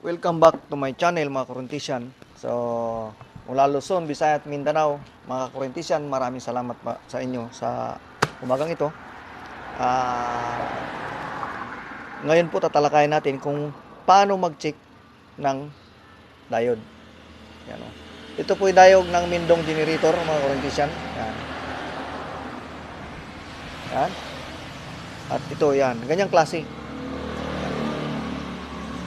Welcome back to my channel mga Korintian. So, mula Luzon, Visayas at Mindanao, mga Korintian, maraming salamat sa inyo sa umagang ito. Ngayon po tatalakayin natin kung paano mag-check ng diode. Yan, o. Ito po yung diode ng Mindong generator mga Korintian. Yan. Yan. At ito yan, ganyang klase.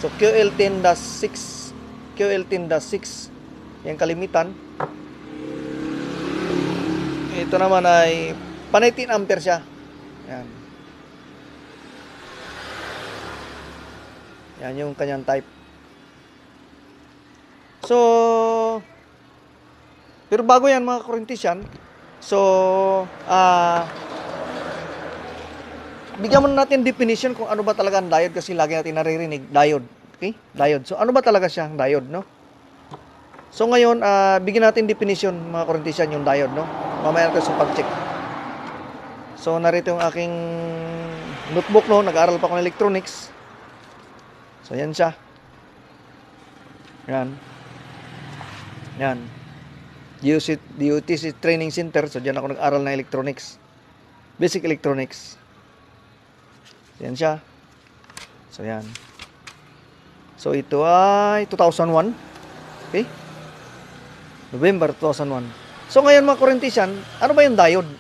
So QL10-6 yung kalimitan. Ito naman ay 18 ampere siya. Yan. Yan yung kanyang type. So pero bago yan mga Korintian, so bigyan muna natin definition kung ano ba talaga ang diode kasi lagi natin naririnig diode. Okay? Diode. So ano ba talaga siya ang diode, no? So ngayon, bigyan natin definition mga Korintian yung diode, no? Mamaya natin sa pag-check. So narito yung aking notebook, no? Nag-aaral pa ako ng electronics. So yan siya. Yan. Yan. DOTC Training Center. So diyan ako nag-aaral ng electronics. Basic electronics. Yan siya. So, yan. So, ito ay 2001. Okay? November 2001. So, ngayon mga Korintian, ano ba yung diode?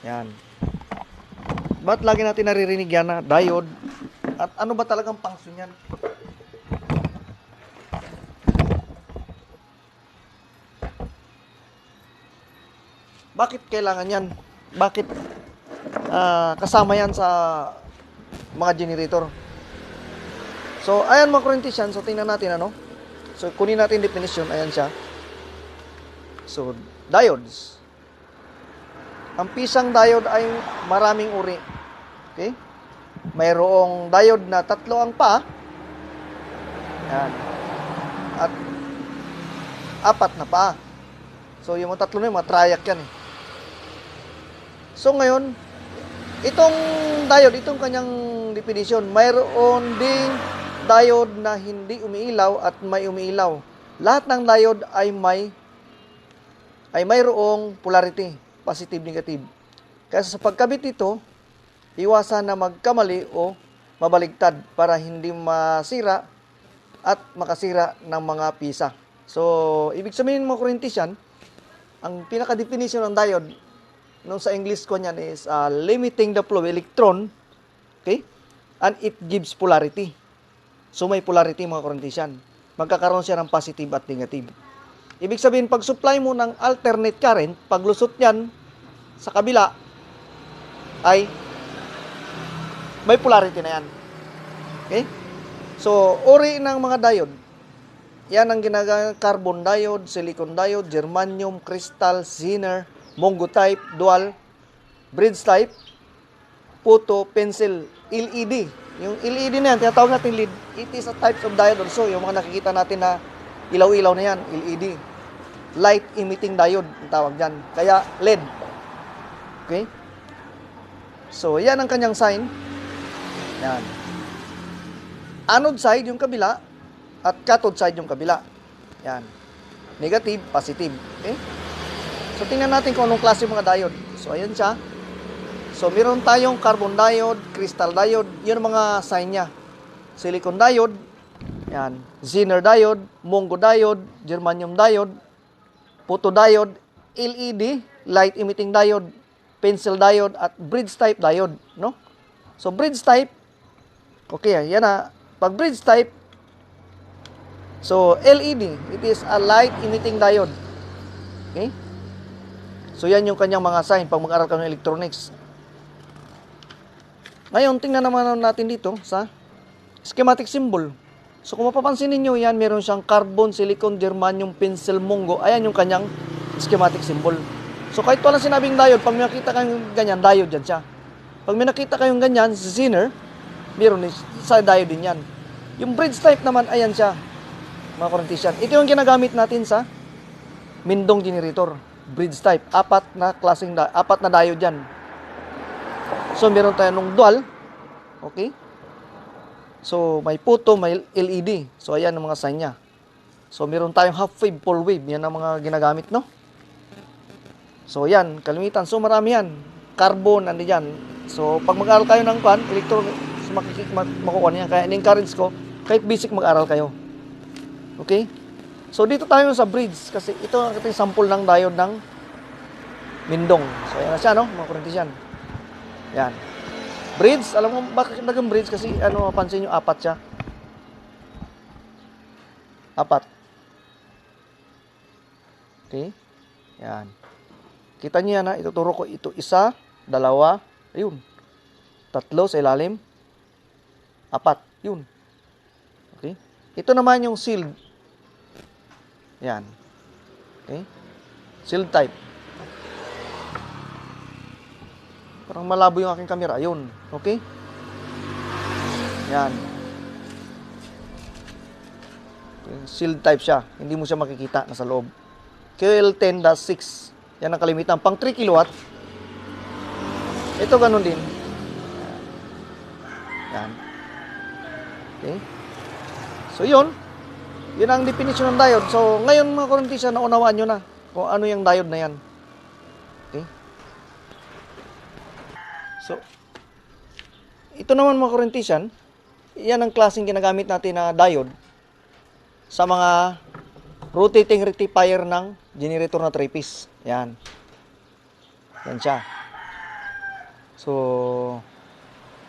Yan. Ba't lagi natin naririnig yan na diode? At ano ba talagang function yan? Bakit kailangan yan? Bakit kasama yan sa mga generator? So, ayan mga Korintian. So, tingnan natin ano. So, kunin natin definition. Ayan siya. So, diodes. Ang pisang diode ay maraming uri. Okay? Mayroong diode na 3 ang paa. Yan. At 4 na paa. So, yung mga 3 na yung mga triac yan eh. So, ngayon, itong diode, itong kanyang definition, mayroon ding diode na hindi umiilaw at may umiilaw. Lahat ng diode ay mayroong polarity, positive, negative. Kaya sa pagkabit ito, iwasan na magkamali o mabaligtad para hindi masira at makasira ng mga pisa. So, ibig sabihin mo, Korintian, ang pinaka-definition ng diode, nung sa English ko niyan is limiting the flow of electron, okay? And it gives polarity. So may polarity mga Korintian. Magkakaroon siya ng positive at negative. Ibig sabihin, pag supply mo ng alternate current, paglusot niyan sa kabila, ay may polarity na yan. Okay? So, uri ng mga diode. Yan ang ginagamit, carbon diode, silicon diode, germanium, crystal, Zener, Mongo type, dual, bridge type, photo, pencil, LED. Yung LED na yan, tinatawag natin LED. It is a type of diode also. Yung mga nakikita natin na ilaw-ilaw na yan, LED. Light emitting diode, ang tawag dyan. Kaya LED. Okay? So, yan ang kanyang sign. Yan. Anode side yung kabila, at cathode side yung kabila. Yan. Negative, positive. Okay? So, tingnan natin kung anong klase mga diode. So, ayan siya. So, meron tayong carbon diode, crystal diode. Yun ang mga sign niya. Silicon diode. Yan. Zener diode, Mongo diode, germanium diode, photodiode, LED, light emitting diode, pencil diode, at bridge type diode. No? So, bridge type. Okay, yan na. Pag bridge type, so, LED, it is a light emitting diode. Okay? So, yan yung kanyang mga sign pag mag-aral ka ng electronics. Ngayon, tingnan naman natin dito sa schematic symbol. So, kung mapapansin ninyo, yan, meron siyang carbon, silicon, germanium, pencil, Mongo. Ayan yung kanyang schematic symbol. So, kahit walang sinabing diode, pag may nakita kayong ganyan, diode yan siya. Pag may nakita kayong ganyan, Zener, meron sa diode din yan. Yung bridge type naman, ayan siya, mga Korintian. Ito yung ginagamit natin sa Mindong generator. Bridge type. 4 na diode yan. So, meron tayo nung dual. Okay? So, may photo, may LED. So, ayan ang mga sign niya. So, meron tayong half wave, full wave. Yan ang mga ginagamit, no? So, yan, kalimitan. So, marami yan. Carbon, ano yan. So, pag mag-aral kayo ng makukuha niya. Kaya, in-encourage ko, kahit basic mag-aral kayo. Okay? So, dito tayo sa bridge. Kasi ito ang ating sample ng diode ng Mindong. So, yan na siya, no? Mga kurentesyan. Yan. Bridge, alam mo bakit naging bridge? Kasi, mapansin nyo, apat siya. Apat. Okay? Yan. Kita niyo yan, ha? Ituturo ko ito. Isa, dalawa, ayun. Tatlo sa ilalim. Apat. Yun. Okay? Ito naman yung sealed. Yan. Okay? Sealed type. Parang malabo yung aking camera. Ayun. Okay? Yan. Okay. Sealed type siya. Hindi mo siya makikita. Nasa loob. QL10-6. Yan ang kalimitan. Pang 3 kilowatt. Ito ganun din. Yan. Okay? So, yun. Yun ang definition ng diode. So, ngayon mga kurentesyan, naunawaan nyo na kung ano yung diode na yan. Okay? So, ito naman mga kurentesyan, yan ang klaseng ginagamit natin na diode sa mga rotating rectifier ng generator na 3-piece. Yan. Yan siya. So,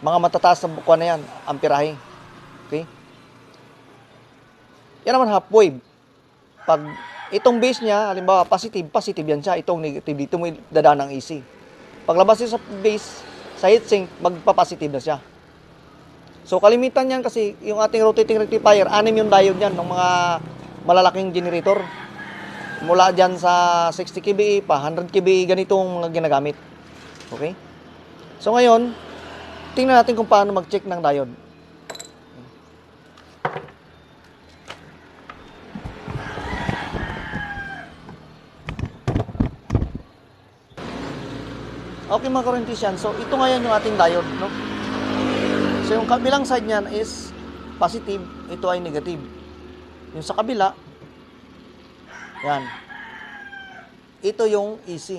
mga matataas na bukuan na yan, amperahe. Okay? Yan naman half wave. Pag itong base niya, halimbawa positive yan siya. Itong negative, dito mo dadaan ng AC. Paglabas niya sa base, sa heatsink, magpa-positive na siya. So, kalimitan yan kasi yung ating rotating rectifier, 6 yung diode yan ng mga malalaking generator. Mula dyan sa 60 kVA pa, 100 kVA, ganitong mga ginagamit. Okay? So, ngayon, tingnan natin kung paano mag-check ng diode. Okay mga kurentesyan, so ito ngayon yung ating diode, no? So yung kabilang side niyan is positive, ito ay negative. Yung sa kabila, yan. Ito yung AC.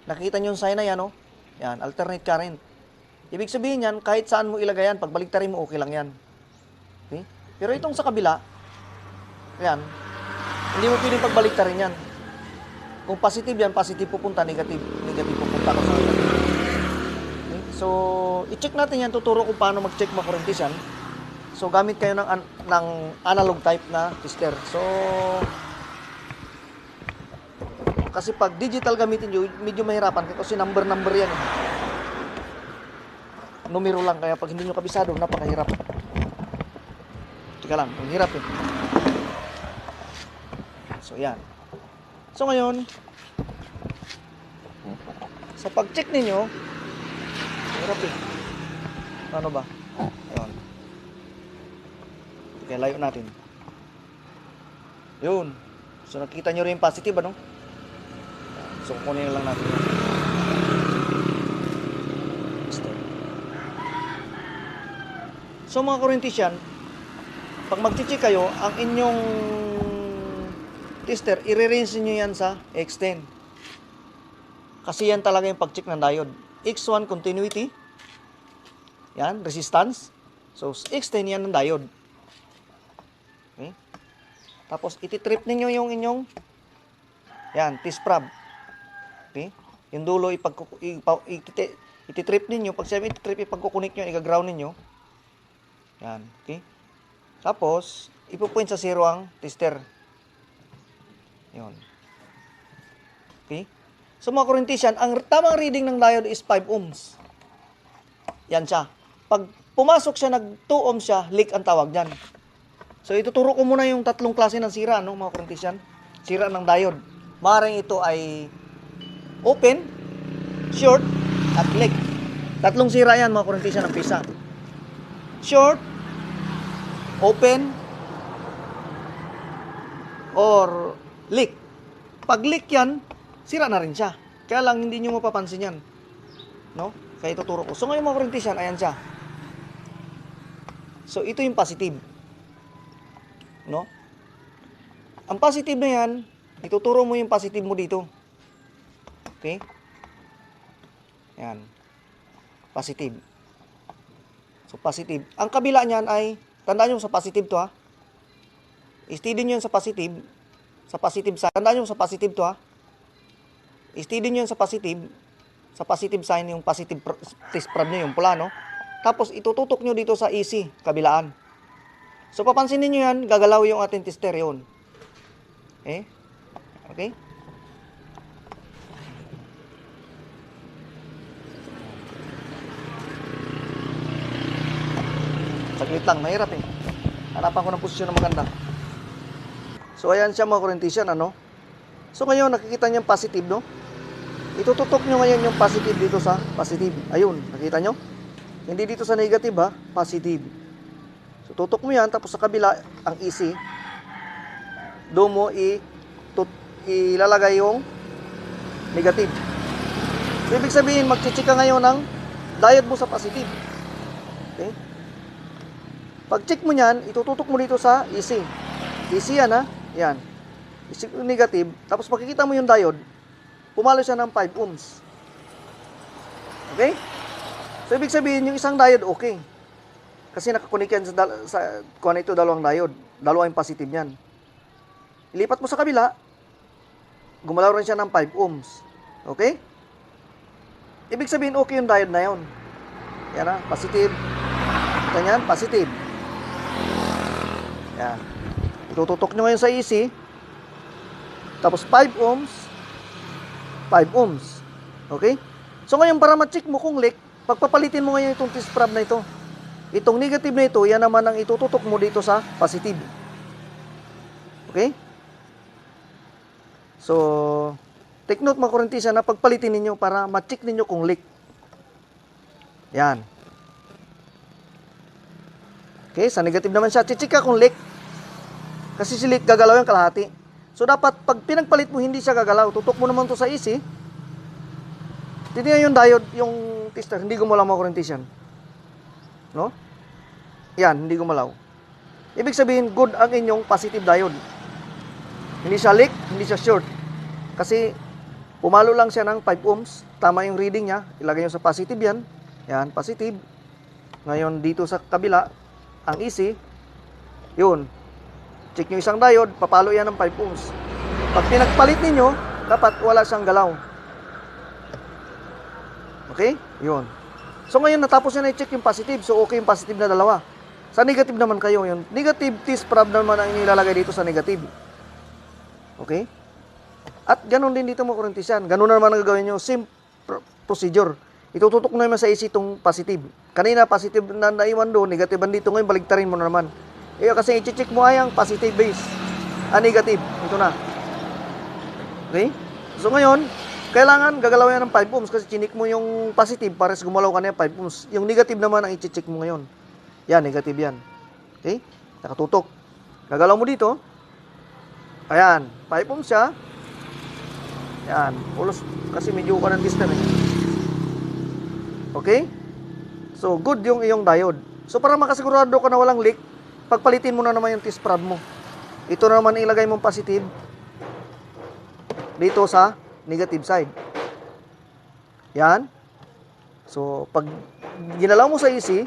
Nakita niyo yung sign na yan, no? Yan, alternate current. Ibig sabihin yan, kahit saan mo ilagay yan, pag baliktarin mo, okay lang yan. Okay? Pero itong sa kabila, yan, hindi mo pwedeng pagbaliktarin yan. Kung positive yan, positive pupunta, negative pupunta. Okay? So, i-check natin yan, tuturo kung paano mag-check mga kurentesyan. So, gamit kayo ng analog type na tester. So, kasi pag digital gamitin nyo, medyo mahirapan kasi number yan. Numero lang, kaya pag hindi nyo kabisado, napakahirap. Teka lang, ang hirap eh. So, yan. So, ngayon, sa pag-check ninyo, hirap eh. Ano ba? Ayun. Okay, layo natin. Yun. So, nakita nyo rin yung positive, ano? So, kukunin na lang natin yun. So, mga kurentesyan, pag mag-check kayo, ang inyong tester, i-rinse nyo yan sa X10. Kasi yan talaga yung pag-check ng diode. X1, continuity. Yan, resistance. So, X10 yan ng diode. Okay? Tapos, ititrip ninyo yung inyong yan, T-sprab. Okay? Yung dulo, ititrip ninyo. Pag sabi ititrip, ipagkukunik nyo, i-ground ninyo. Yan, okay? Tapos, ipupoint sa zero ang tester. Yun. Okay? So mga kurentesyan, ang tamang reading ng diode is 5 ohms. Yan siya. Pag pumasok siya, nag 2 ohms siya, leak ang tawag dyan. So ituturo ko muna yung tatlong klase ng sira, no, mga kurentesyan. Sira ng diode. Maaaring ito ay open, short, at leak. Tatlong sira yan, mga kurentesyan, ng pisa. Short, open, or leak. Pag leak yan, sira na rin siya. Kaya lang hindi nyo mapapansin yan. No? Kaya ituturo ko. So ngayon mga kurentesyan, ayan siya. So, ito yung positive. No? Ang positive na yan, ituturo mo yung positive mo dito. Okay? Yan. Positive. So, positive. Ang kabila niyan ay, tandaan nyo sa positive to ha. Steady nyo yun sa positive. Sa positive sign. Tandaan nyo sa positive to ha. Steady nyo yun sa positive. Sa positive sign, yung positive test prob nyo, yung pula, no? Tapos, itututok nyo dito sa easy, kabilaan. So, papansinin nyo yan, gagalaw yung ating tester yun. Okay? Okay? Saglit lang, mahirap eh. Hanapan ko ng posisyon na maganda. So, ayan siya mga Corinthian, ano? So, ngayon, nakikita niyo yung positive, no? Itututok nyo ngayon yung positive dito sa positive. Ayun, nakita nyo? Hindi dito sa negative, ha? Positive. So, tutok mo yan, tapos sa kabila, ang easy. Doon mo ilalagay yung negative. So, ibig sabihin, mag-check ka ngayon ng diode mo sa positive. Okay? Pag-check mo yan, itututok mo dito sa easy. Easy yan, ha? Yan. Easy negative. Tapos, makikita mo yung diode, pumalo siya ng 5 ohms. Okay? So, ibig sabihin, yung isang diode, okay. Kasi nakakunik yan sa kuha ito, dalawang diode. Dalawa yung positive yan. Ilipat mo sa kabila, gumalaw rin siya ng 5 ohms. Okay? Ibig sabihin, okay yung diode na yun. Yan ha, positive. Ganyan, positive. Yan. Itututok nyo ngayon sa easy. Tapos 5 ohms. 5 ohms. Okay? So ngayon, para ma-check mo kung leak, pagpapalitin mo ngayon itong test prob na ito. Itong negative na ito, yan naman ang itututok mo dito sa positive. Okay? So, take note mga Corinthian na pagpalitin ninyo para ma-check ninyo kung leak. Yan. Okay, sa negative naman siya. Check ka kung leak. Kasi si leak gagalaw yung kalahati. So, dapat pag pinagpalit mo, hindi siya gagalaw. Tutok mo naman to sa easy. Titingnan yung diode, yung tester. Hindi gumalaw mga Corinthian. No? Yan, hindi gumalaw. Ibig sabihin, good ang inyong positive diode. Hindi siya leak, hindi siya short. Kasi, pumalo lang siya ng 5 ohms. Tama yung reading niya. Ilagay nyo sa positive yan. Yan, positive. Ngayon, dito sa kabila, ang easy. Yun. Check nyo isang diode, papalo yan ng 5 ohms. Pag pinagpalit ninyo, dapat wala siyang galaw. Okay? Yun. So ngayon, natapos nyo na i-check yung positive. So okay yung positive na dalawa. Sa negative naman kayo, yung negative test prob naman ang inilalagay dito sa negative. Okay? At ganun din dito mga Corinthian. Ganun na naman ang gagawin nyo. Same procedure. Itututok na naman sa easy itong positive. Kanina, positive na naiwan doon, negative dito. Ngayon, baligtarin mo na naman. Kasi i-check mo ay ang positive base. Negative. Ito na. Okay? So ngayon, kailangan gagalaw yan ng 5 ohms kasi chinik mo yung positive para gumalaw ka na 5 ohms. Yung negative naman ang i-check mo ngayon. Yan, negative yan. Okay? Nakatutok. Gagalaw mo dito. Ayan, 5 ohms siya. Yan, ulos kasi medyo ka ng distance eh. Okay? So, good yung iyong diode. So, para makasigurado ka na walang leak, pagpalitin mo na naman yung test prob mo. Ito na naman ilagay mong positive dito sa negative side. Yan. So, pag ginalaw mo sa easy,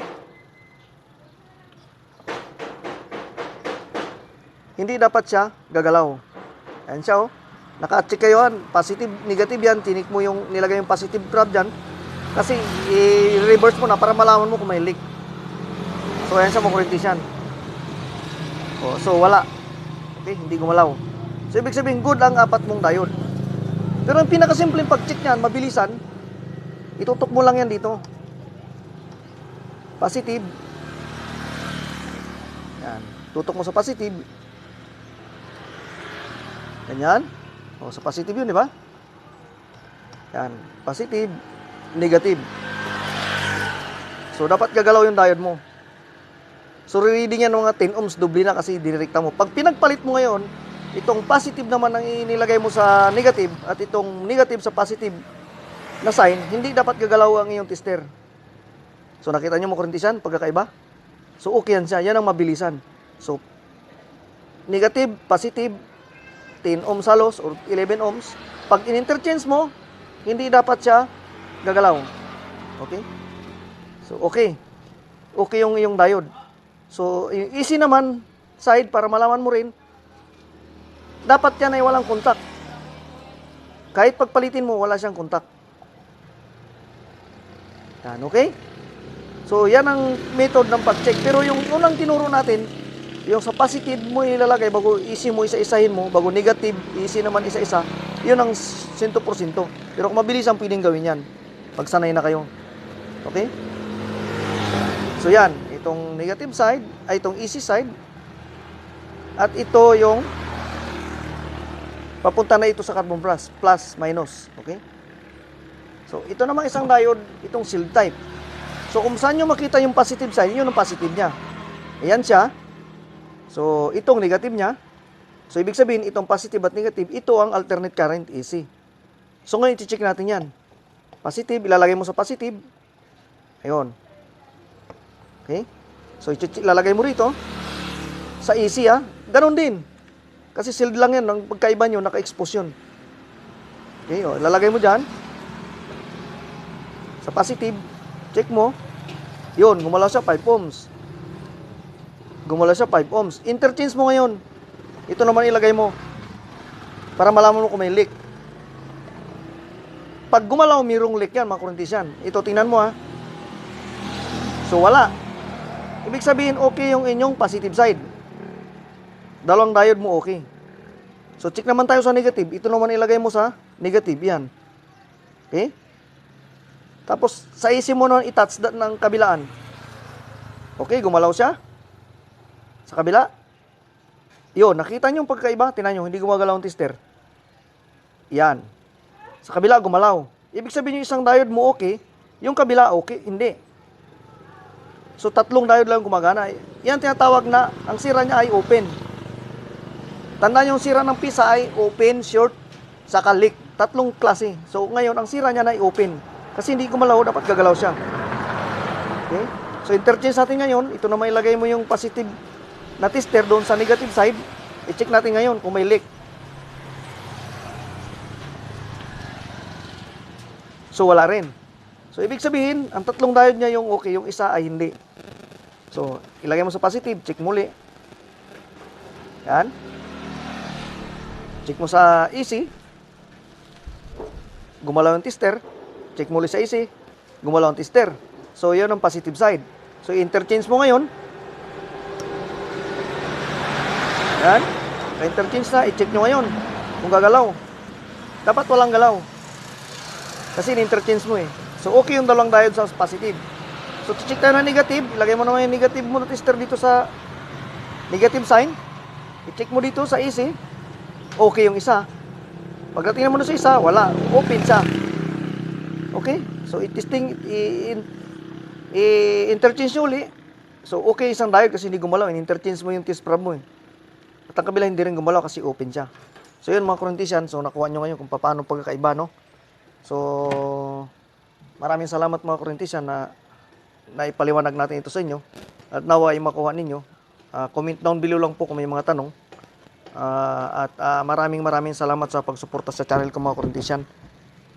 hindi dapat siya gagalaw. Ayan siya, oh. Naka-check kayo yan. Positive, negative yan. Tinik mo yung nilagay yung positive prob dyan. Kasi, i-reverse mo na para malaman mo kung may leak. So, ayan siya mga Corinthian. Oh, so, wala. Okay, hindi gumalaw. So, ibig sabihin, good ang 4 mong diode. Pero ang pinakasimpleng pag-check niyan, mabilisan, itutok mo lang yan dito. Positive. Yan. Tutok mo sa positive. Ganyan. O, sa positive yun, di ba? Yan. Positive, negative. So, dapat gagalaw yung diode mo. So, reading yan ng mga 10 ohms, doble na kasi direkta mo. Pag pinagpalit mo ngayon, itong positive naman ang inilagay mo sa negative at itong negative sa positive na sign, hindi dapat gagalaw ang iyong tester. So, nakita nyo mo, Corinthian, pagkakaiba? So, okay yan siya. Yan ang mabilisan. So, negative, positive, 10 ohms halos or 11 ohms. Pag in-interchange mo, hindi dapat siya gagalaw. Okay? So, okay. Okay yung diode. So, yung easy naman side, para malaman mo rin, dapat yan ay walang contact. Kahit pagpalitin mo, wala siyang contact. Yan, okay? So, yan ang method ng pag-check. Pero yung unang tinuro natin, yung sa positive mo ilalagay, bago easy mo isa-isahin mo, bago negative, easy naman isa-isa, yun ang 100%. Pero kung mabilis ang pwedeng gawin yan, pagsanay na kayo. Okay? So, yan. Itong negative side, ay itong easy side, at ito yung papunta na ito sa carbon plus, minus. Okay? So, ito naman isang diode, itong shield type. So, kung saan nyo makita yung positive side, yun ang positive niya. Ayan siya. So, itong negative niya. So, ibig sabihin, itong positive at negative, ito ang alternate current AC. So, ngayon, i-check natin yan. Positive, ilalagay mo sa positive. Ayun. Okay? So, ilalagay mo rito. Sa AC, ha? Ganon din. Kasi sealed lang yan. Ang pagkaiba nyo, naka-expose yun. Okay, o, ilalagay mo dyan. Sa positive, check mo. Yun, gumalaw siya 5 ohms. Gumalaw siya 5 ohms. Interchange mo ngayon. Ito naman ilagay mo. Para malaman mo kung may leak. Pag gumalaw, mayroong leak yan, mga kurentesyan. Ito, tingnan mo ha. So, wala. Ibig sabihin, okay yung inyong positive side. Dalawang diode mo, okay. So, check naman tayo sa negative. Ito naman ilagay mo sa negative. Yan. Okay? Tapos, sa AC mo na i-touch ng kabilaan. Okay, gumalaw siya. Sa kabila. Yun, nakita nyo yung pagkaiba? Tingnan nyo, hindi gumagalaw ang tester. Yan. Sa kabila, gumalaw. Ibig sabihin yung isang diode mo okay, yung kabila okay, hindi. So, tatlong diode lang gumagana. Yan tinatawag na, ang sira niya ay open. Tandaan yung sira ng pisa ay open, short, saka leak. Tatlong klase. So, ngayon, ang sira niya na ay open. Kasi hindi gumalaw, dapat gagalaw siya. Okay? So, interchange natin ngayon. Ito na may ilagay mo yung positive na tester doon sa negative side. I-check natin ngayon kung may leak. So, wala rin. So, ibig sabihin, ang tatlong diode niya yung okay, yung isa ay hindi. So, ilagay mo sa positive, check muli. Yan. Check mo sa AC. Gumalaw yung tester. Check muli sa AC. Gumalaw ang tester. So, yun ang positive side. So, interchange mo ngayon. Yan. Interchange na. I-check nyo ngayon kung gagalaw. Dapat walang galaw. Kasi in-interchange mo eh. So, okay yung dalawang diode sa positive. So, check tayo na negative. Ilagay mo naman yung negative mo na tester dito sa negative sign. I-check mo dito sa AC. Okay yung isa. Pagdating mo na sa isa, wala. Open siya. Okay? So, i-testing, i-interchange nyo uli. So, okay isang diode kasi hindi gumalaw. In-interchange mo yung test probe mo eh. At ang kabila hindi rin gumalaw kasi open siya. So, yun mga kurentesyan. So, nakuha nyo ngayon kung paano pagkakaiba, no? So, maraming salamat mga kurentesyan na naipaliwanag natin ito sa inyo. At nawa ay makuha ninyo. Comment down below lang po kung may mga tanong. Maraming salamat sa pagsuporta sa channel ko mga kurentesyan.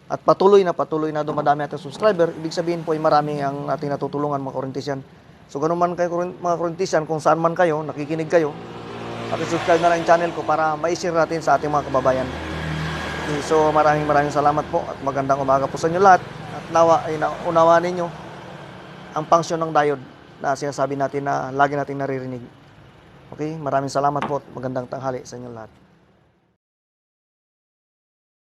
At patuloy na dumadami ating subscriber. Ibig sabihin po ay marami ang ating natutulungan mga kurentesyan. So ganun man kayo mga kurentesyan, kung saan man kayo, nakikinig kayo, subscribe na lang yung channel ko para ma-share natin sa ating mga kababayan. Okay, so maraming salamat po at magandang umaga po sa inyo lahat. At nawa ay naunawaan ninyo ang function ng diode na sinasabi natin na lagi natin naririnig. Okay, maraming salamat po at magandang tanghali sa inyo lahat.